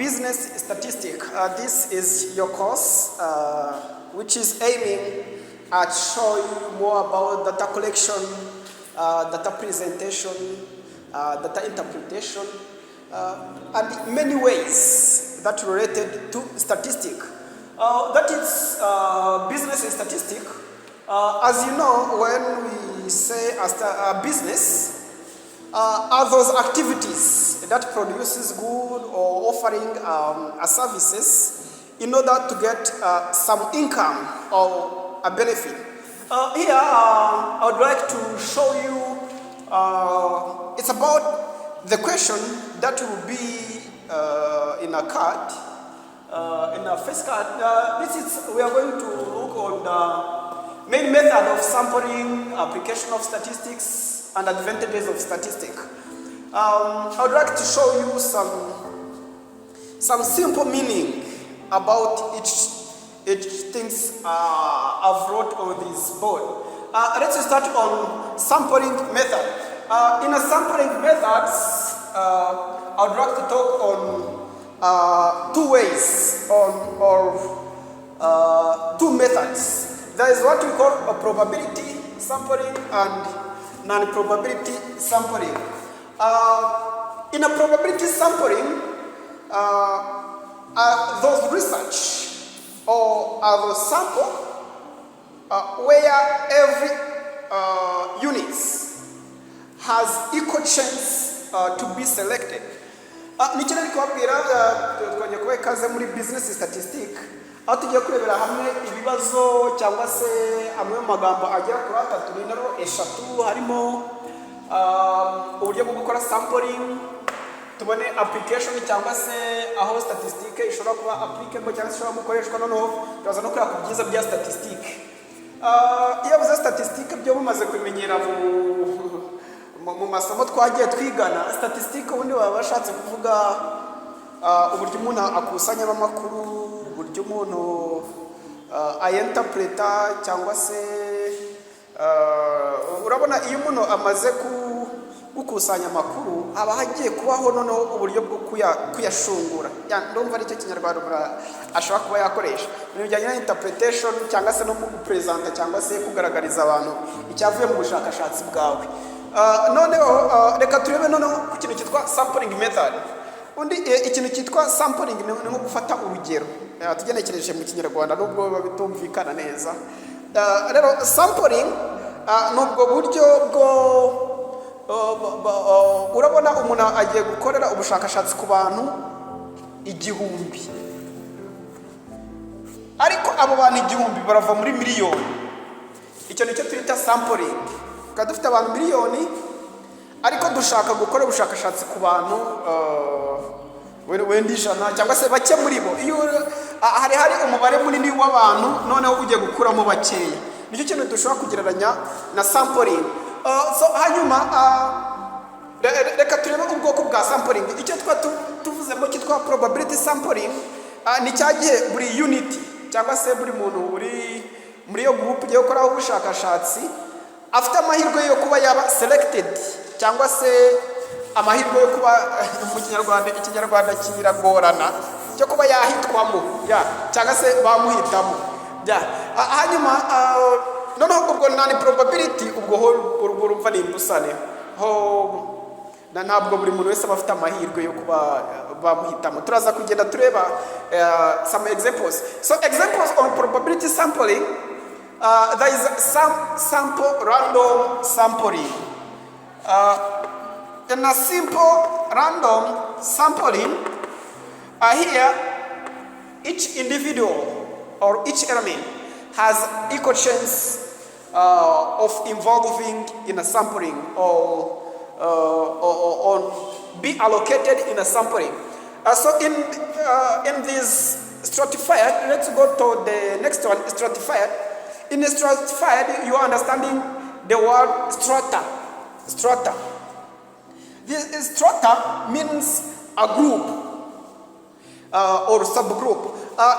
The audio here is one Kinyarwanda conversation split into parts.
Business statistic. This is your course, which is aiming at showing you more about data collection, data presentation, data interpretation, and many ways that related to statistic. That is business statistic. As you know, when we say a business, are those activities that produces good or offering services in order to get some income or a benefit. Here, I would like to show you, it's about the question that will be in a card, in a face card. We are going to look on the main method of sampling, application of statistics, and advantages of statistics. I would like to show you some simple meaning about each things I've wrote on this board. Let's start on sampling method. In a sampling methods, I would like to talk on two ways or two methods. There is what we call a probability sampling and non-probability sampling. In a probability sampling, those research or those sample where every unit has equal chance to be selected. Nichira nikubabwira twongeye kuba ikaze muri business statistic aho tugiye kurebera hamwe ibibazo cyangwa se amwe mu magambo agera kuri atatu n'intero eshatu harimo uburyo bwo gukora sampling, tubone application cyangwa se aho statistique ishobora kuba applicable cyangwa se ishobora gukoreshwa noneho turaza no kureba ku byiza bya statistique. Iyo buze statistique byo bumaze kumenyera mu masomo twagiye twigana. Statistique ubundi baba bashatse kuvuga uburyo umuntu akusanya amakuru, uburyo umuntu ayinterpreta cyangwa se urabona iyo umuntu amaze gukusanya amakuru aba hagiye kubaho noneho uburyo bwo kuyashungura. Ndumva ari cyo kinyarwanda ashobora kuba yakoresha ibintu bijyanye na interpretation cyangwa se no mu gupresenta cyangwa se kugaragariza abantu icyavuye mu bushakashatsi bwawe. Noneho reka turebe noneho ku kintu cyitwa sampling method. Undi ikintu cyitwa sampling ni nko gufata urugero, tugenekereje mu kinyarwanda nubwo bitumvikana neza. Rero sampling nubwo buryo bwo urabona umuntu agiye gukorera ubushakashatsi ku bantu 1000, ariko abo bantu 1000 barava muri miliyoni. Icyo nicyo twita sampling. Kandi dufite abantu miliyoni ariko dushaka gukora ubushakashatsi ku bantu wenda 100 cyangwa se bake muri bo. Iyo hari umubare munini w'abantu noneho ugiye gukuramo bakeya, nicyo kintu dushobora kugereranya na sampling. So hanyuma reka turebe ubwoko bwa sampling. Icyo tuvuzemo cyitwa probability sampling, ni cyagiye buri unit cyangwa se buri muntu muri yo group yo gukora ubushakashatsi afite amahirwe yo kuba yaba selected cyangwa se amahirwe yo kuba mu kinyarwanda kiragorana cyo kuba yahitwamo cyangwa se bamuhitamo. Hanyuma noneho ubwo nani probability ubwo urumva ni imbusane ho ntabwo buri muntu wese afite amahirwe yo kuba bamuhitamo. Turaza kugenda tureba some examples. So examples on probability sampling, there is some sample random sampling. In a simple random sampling, here each individual or each element has equal chance of involving in a sampling or be allocated in a sampling. So in this stratified, let's go to the next one, stratified. In stratified, you are understanding the word strata. Strata. This strata means a group or subgroup.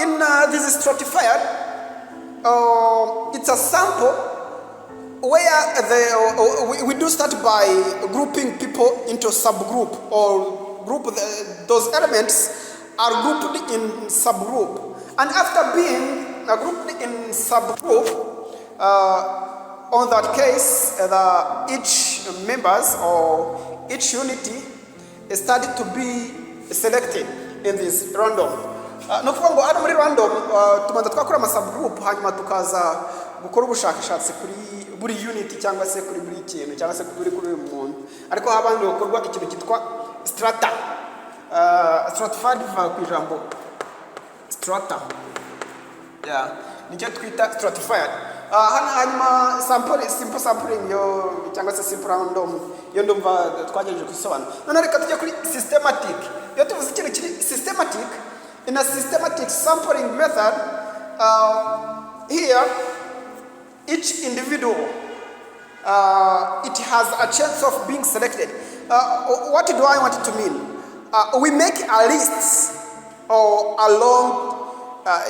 In this stratified, it's a sample where we do start by grouping people into subgroup or group those elements are grouped in subgroup. And after being grouped in subgroup, on that case, each members or each unity started to be selected in this random. No kuvuga ngo hano muri random tumanza twakora ama subgroup hanyuma tukaza gukora ubushakashatsi kuri buri unity cyangwa se kuri buri kintu cyangwa se kuri uyu muntu, ariko habandi gukorwa ikintu kitwa strata. Stratified ku ijambo strata, nicyo twita stratified. Hanyuma simple sampling yo cyangwa se simple random yo ndumva twagerageje kusobanura. None reka tujye kuri systematic. Iyo tuvuze ikintu kiri systematic, in a systematic sampling method, here each individual it has a chance of being selected. What do I want it to mean? We make a list or a long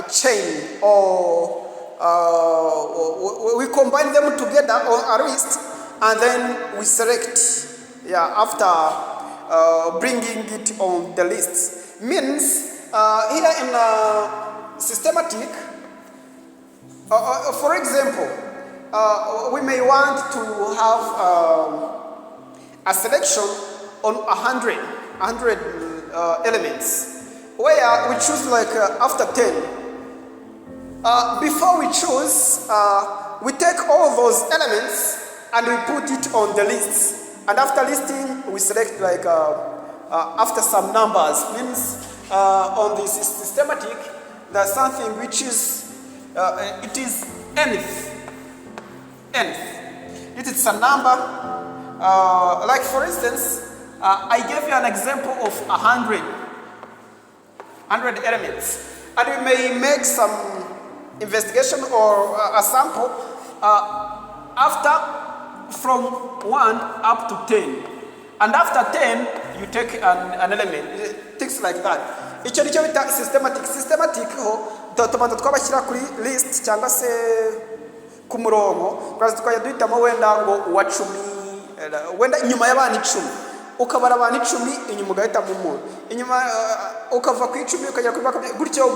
chain, or we combine them together on a list, and then we select after bringing it on the list. Means here in systematic, for example, we may want to have a selection on 100 elements, where we choose like after 10. Before we choose, we take all those elements and we put it on the list. And after listing, we select like after some numbers. Means on this systematic, there's something which is it is nth. It is a number. Like for instance, I gave you an example of 100 elements, and we may make some investigation or a sample after from 1 up to 10, and after 10 you take an element, things like that. Icyo nicyo bita systematic ho tubanza twabashyira kuri list cyangwa se ku murongo, twaza tukajya duhitamo wenda ngo uwa 10, wenda inyuma y'abantu 10 ukabara abantu 10 inyuma ugahitamo umuntu, inyuma ukava ku 10 ukajya kuri bakabye gutyo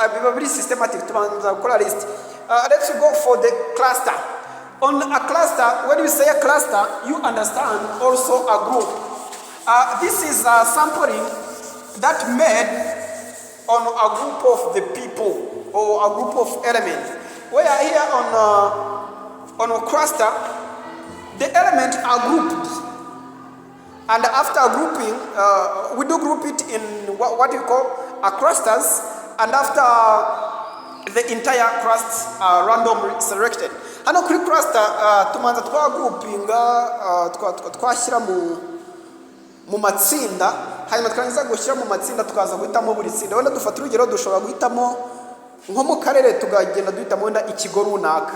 biba biri systematic. Tubanza gukora list. Let's go for the cluster. On a cluster, when you say a cluster, you understand also a group. This is a sampling that made on a group of the people or a group of elements. Where here on a cluster, the elements are grouped, and after grouping, we do group it in what you call a clusters, and after the entire clusters are randomly selected. Hano kuri cluster tumanza twa groupinga twashyira mu matsinda, hanyuma twarangiza gushyira mu matsinda tukaza guhitamo buri tsinda. Wenda dufata urugero, dushobora guhitamo nko mu karere tugagenda duhitamo wenda ikigo runaka,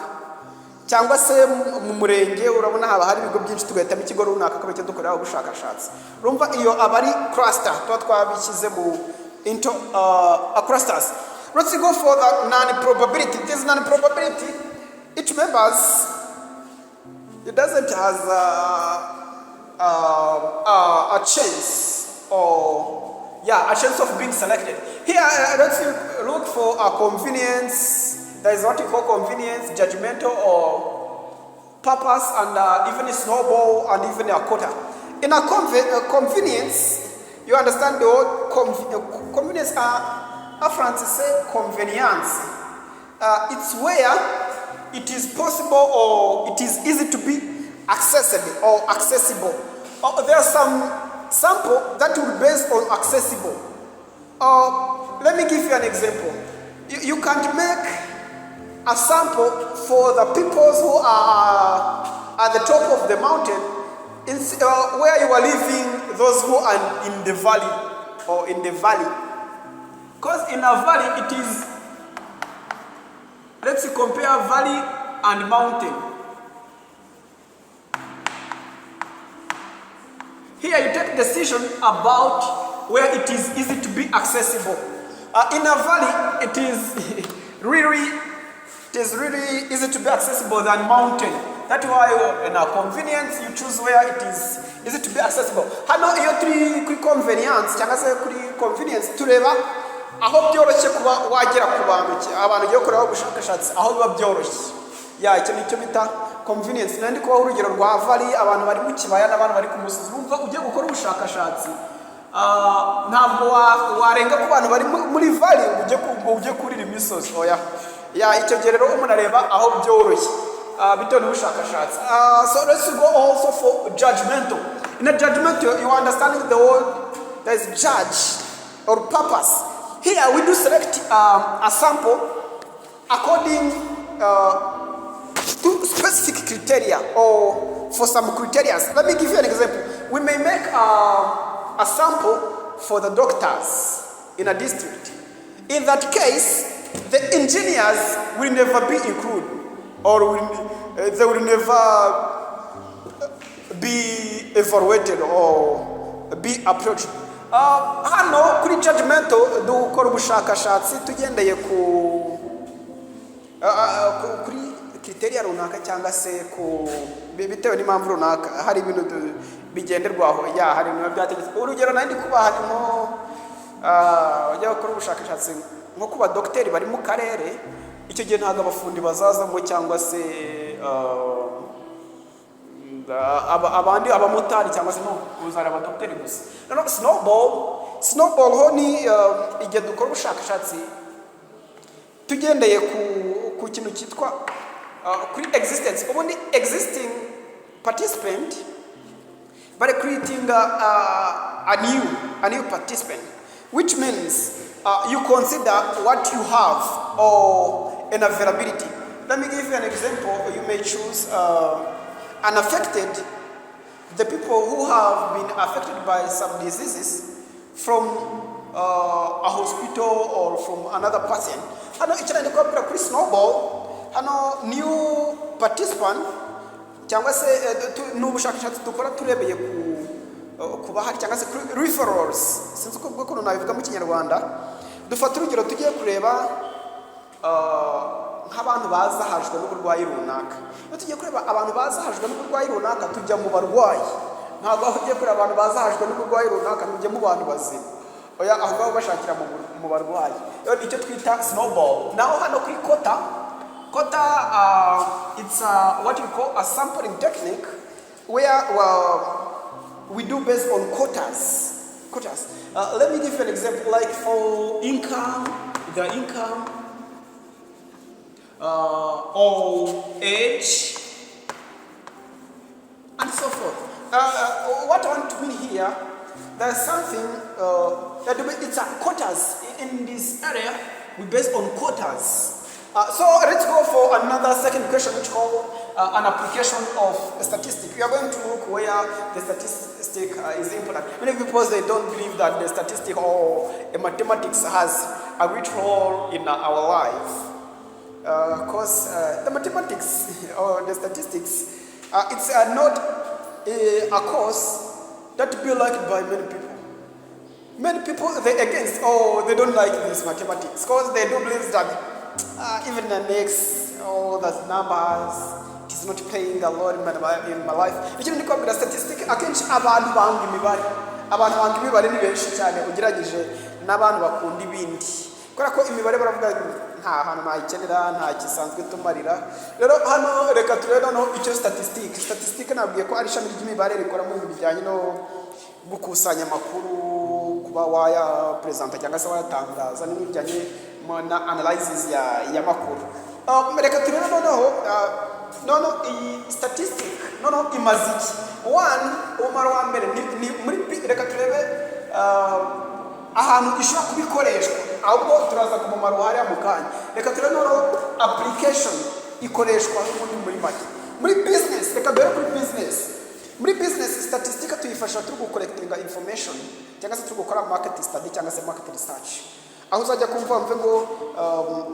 cyangwa se mu murenge urabona haba hari ibigo byinshi tugahitamo ikigo runaka akaba cyo dukoreraho ubushakashatsi. Urumva iyo abari cluster tuba twabishyize mu into a clusters. Let's go for the non-probability. This non-probability, each members, it doesn't has a chance or a chance of being selected. Here, let's look for a convenience. There is what you call convenience, judgmental, or purpose, and even a snowball, and even a quota. In a convenience, you understand the word convenience. Francis say convenience. It's where it is possible or it is easy to be accessible or accessible. There are some sample that will be based on accessible. Let me give you an example. You can't make a sample for the people who are at the top of the mountain, where you are living, those who are in the valley or in the valley. Because in a valley it is, let's compare valley and mountain. Here you take decision about where it is easy to be accessible. In a valley it is really easy to be accessible than mountain. That's why in a convenience you choose where it is is it to be accessible. Hano iyo turi convenience cyangwa se kuri convenience tureba aho byoroshye kuba wagera ku bantu abantu giye kureba ubushakashatsi aho biba byoroshye. Icyo nicyo bita convenience. Nandi kuba urugero rwa valley abantu bari mu kibaya n'abantu bari ku musozi bumva ugiye gukora ubushakashatsi ntabwo warenga ku bantu bari muri valley ujye kurira imisozi. Icyo gihe rero umuntu areba aho byoroshye bitewe n'ubushakashatsi. So let's go also for judgmental. In a judgmental, you understand the word there is judge or purpose. Here we do select a sample according to specific criteria or for some criteria. Let me give you an example. We may make a sample for the doctors in a district. In that case, the engineers will never be included, or they will never be evaluated or be approached. Hano kuri judgmental dukora ubushakashatsi tugendeye kuri criteria runaka cyangwa se bitewe n'impamvu runaka hari ibintu bigenderwaho hari ibintu byategetse. Urugero nandi kuba harimo bajya gukora ubushakashatsi nko kuba docteur bari mu karere, icyo gihe ntago abafundi bazazamo cyangwa se abandi abamotari cyangwa se no uzara aba docteur gusa. Snowball ho ni igihe dukora ubushakashatsi tugendeye ku kintu cyitwa kuri existence. Ubundi existing participant bari creating a new participant, which means you consider what you have or an availability. Let me give you an example. You may choose unaffected, the people who have been affected by some diseases from a hospital or from another person. Hano icyana ndikubwira kuri snowball, hano new participant cyangwa se n'ubushakashatsi dukora turebeye ku bahari cyangwa se referrals. Sinzi uko bwo nabivuga mu Kinyarwanda. Dufata urugero tugiye kureba nk'abantu bazahajwe n'uburwayi runaka. Iyo tugiye kureba abantu bazahajwe n'uburwayi runaka tujya mu barwayi. Ntabwo aho ugiye kureba abantu bazahajwe n'uburwayi runaka tujya mu bantu bazima. Aho ngaho bashakira mu barwayi. Icyo twita snowball. Naho hano kuri quota, it's what we call a sampling technique where we do based on quotas. Let me give you an example, like for the income, or age, and so forth. What I want to mean here, there's something that it's a quotas in this area. We based on quotas. So let's go for another second question, which is called an application of a statistic. We are going to look where the statistic is important. Many people they don't believe that the statistic or mathematics has a rich role in our life. Because the mathematics or the statistics, it's not a course that be liked by many people. Many people they against they don't like this mathematics because they do believe that even the next all the numbers it is not playing a role in my life. Ikindi ko bira statistic akenshi abantu banga imibare ni benshi cyane ugerageje n'abantu bakunda ibindi. Kora ko imibare baravuga nta hantu nayikenera nta kisanzwe tumarira. Rero hano reka turebe no icyo statistic nabwiye ko ari ishami ry'imibare rikora mu bintu bijyanye no gukusanya amakuru kuba waya presenter cyangwa se wayatangaza n'ibijyanye na analysis ya makuru. Reka turebe noneho iyi statistic imaziki umara wa mbere ni muri reka turebe ahantu ishobora kubikoreshwa ahubwo turaza kumumara uhari mu kanya. Reka turebe noneho application ikoreshwa muri make muri business. Reka dore muri business statistic tuyifasha turi gucollectinga information cyangwa se turi gukora market study cyangwa se market research, aho uzajya kumva mve ngo 10%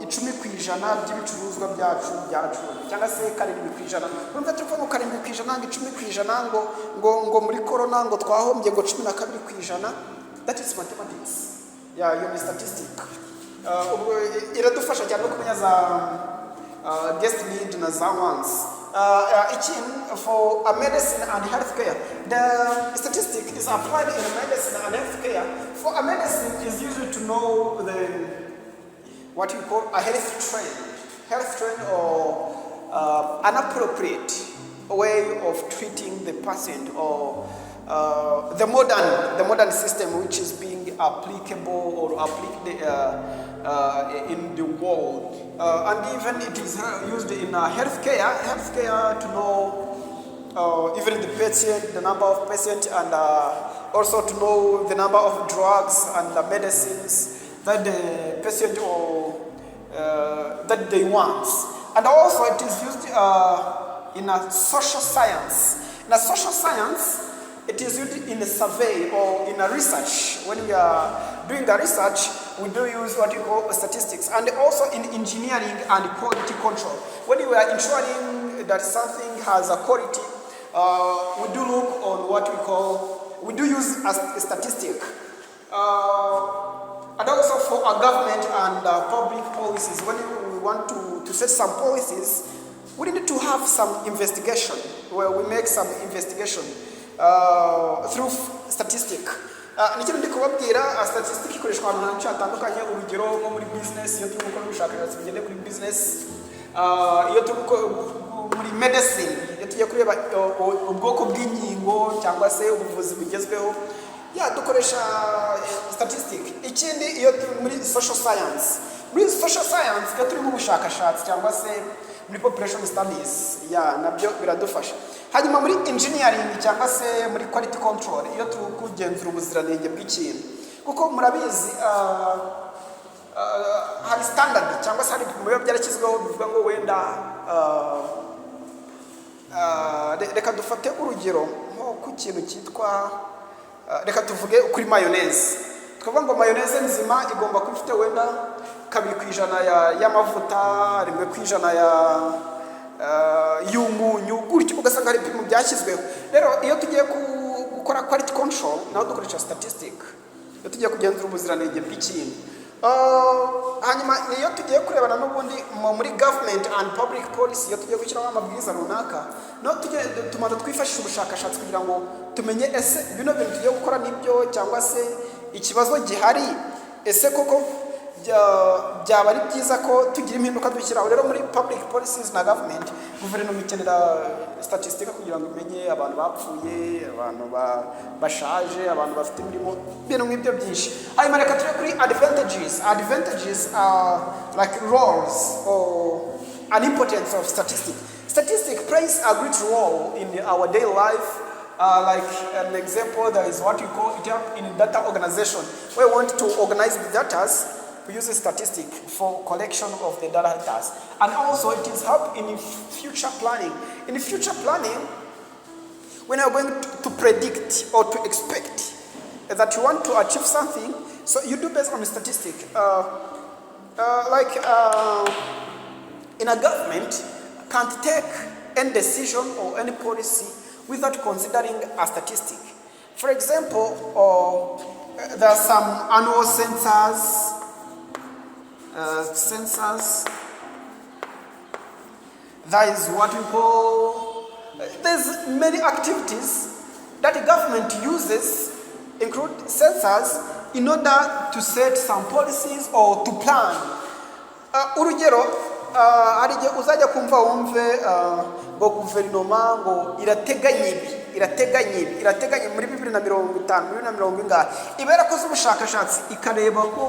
by'ibicuruzwa byacu byaracuruzwa cyangwa se 7%. Urumva turi kuvuga 7% ngo 10% ngo muri corona ngo twahombye ngo 12%. That is mathematics. Your statistic. Iradufasha cyane kumenya za guest need na za wants. For a medicine and healthcare, the statistic is applied in medicine and healthcare. For a medicine is usually to know what you call a health trend or an appropriate way of treating the patient, or the modern system which is being applicable or applied in the world. And even it is used in healthcare to know even the patient, the number of patients, and also to know the number of drugs and the medicines that the patient or that they want. And also it is used in a social science. In a social science, it is used in a survey or in a research. When we are doing a research, we do use what you call statistics, and also in engineering and quality control. When you are ensuring that something has a quality, we do look on what we do use as a statistic. And also for our government and public policies, when we want to set some policies, we need to have some investigation, where we make some investigation through statistic. Nikintu ndi kubabwira statistic ikoreshwa ahantu henshi hatandukanye. Urugero nko muri business, iyo turi gukora ubushakashatsi bugende kuri business, iyo turi muri medicine, iyo tugiye kureba ubwoko bw'inkingo cyangwa se ubuvuzi bugezweho, dukoresha statistic. Ikindi iyo turi muri social science, iyo turi mu bushakashatsi cyangwa se muri population studies, nabyo biradufasha. Hanyuma muri engineering cyangwa se muri quality control, iyo turi kugenzura ubuziranenge bw'ikintu, kuko murabizi hari standard cyangwa se hari ibipimo biba byarashyizweho bivuga ngo wenda reka dufate urugero nko ku kintu cyitwa, reka tuvuge kuri mayonnaise. Twavuga ngo mayonnaise nzima igomba kuba ifite wenda 2% y'amavuta, 1% y'umunyu, gutyo ugasanga hari ibipimo byashyizweho. Rero iyo tugiye gukora quality control, naho dukoresha statistic. Iyo tugiye kugenzura ubuziranenge bw'ikintu, hanyuma iyo tugiye kurebana n'ubundi muri government and public policy, iyo tugiye gushyiraho amabwiriza runaka, no tumaze twifashisha ubushakashatsi kugira ngo tumenye ese bino bintu tugiye gukora nibyo cyangwa se ikibazo gihari, ese koko byaba ari byiza ko tugira impinduka dushyiraho. Rero muri public policies na government, guverinoma ikenera statistic kugira ngo imenye abantu bapfuye, abantu bashaje, abantu bafite imirimo, ibintu nk'ibyo byinshi. Hanyuma reka turi kuri advantages are like roles or an importance of statistic plays a great role in our daily life. Like an example, there is what we call it in data organization. We want to organize the data. We use a statistic for collection of the data, and also it is help in future planning. In future planning, when you are going to predict or to expect that you want to achieve something, so you do based on a statistic. In a government, can't take any decision or any policy without considering a statistic. For example, there are some annual census. That is what we call, there's many activities that the government uses, include census, in order to set some policies or to plan. Urugero, hari igihe uzajya kumva wumve ngo guverinoma ngo irateganya muri 2050 ibera ko z'ubushakashatsi ikareba ko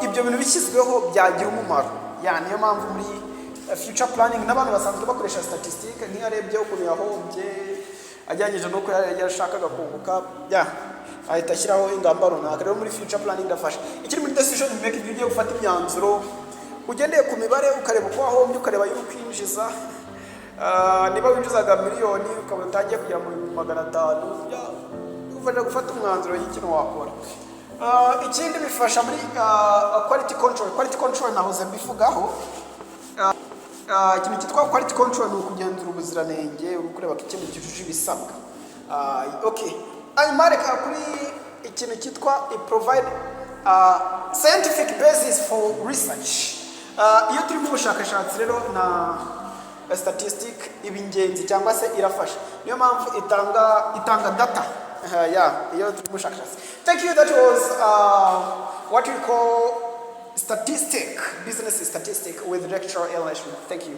ibyo bintu bishyizweho byagira umumaro. Niyo mpamvu muri future planning n'abantu basanzwe bakoresha statistique, niyo arebye ukuntu yahombye ajyanyije nuko yashakaga kunguka, ahita ashyiraho ingamba runaka. Rero muri future planning ndafasha. Ikiri muri decision making, ugiye gufata imyanzuro ugendeye ku mibare, ukareba uko wahombye, ukareba yuko kwinjiza, niba winjizaga miliyoni ukaba utangiye kugera muri 500, ufasha gufata umwanzuro y'ikintu wakora. Ikindi bifasha muri quality control nahoze mbivugaho. Ikintu cyitwa quality control ni ukugenzura ubuziranenge, ukureba ko ikintu cyujuje ibisabwa. Okay, mareka kuri ikintu cyitwa provide scientific basis for research. Iyo turi mu bushakashatsi rero statistic iba ingenzi cyangwa se irafasha, niyo mpamvu itanga data. Yeah, iyo turi mushakashatsi. Thank you. That was what we call statistic, business statistic with lecturer L. Thank you.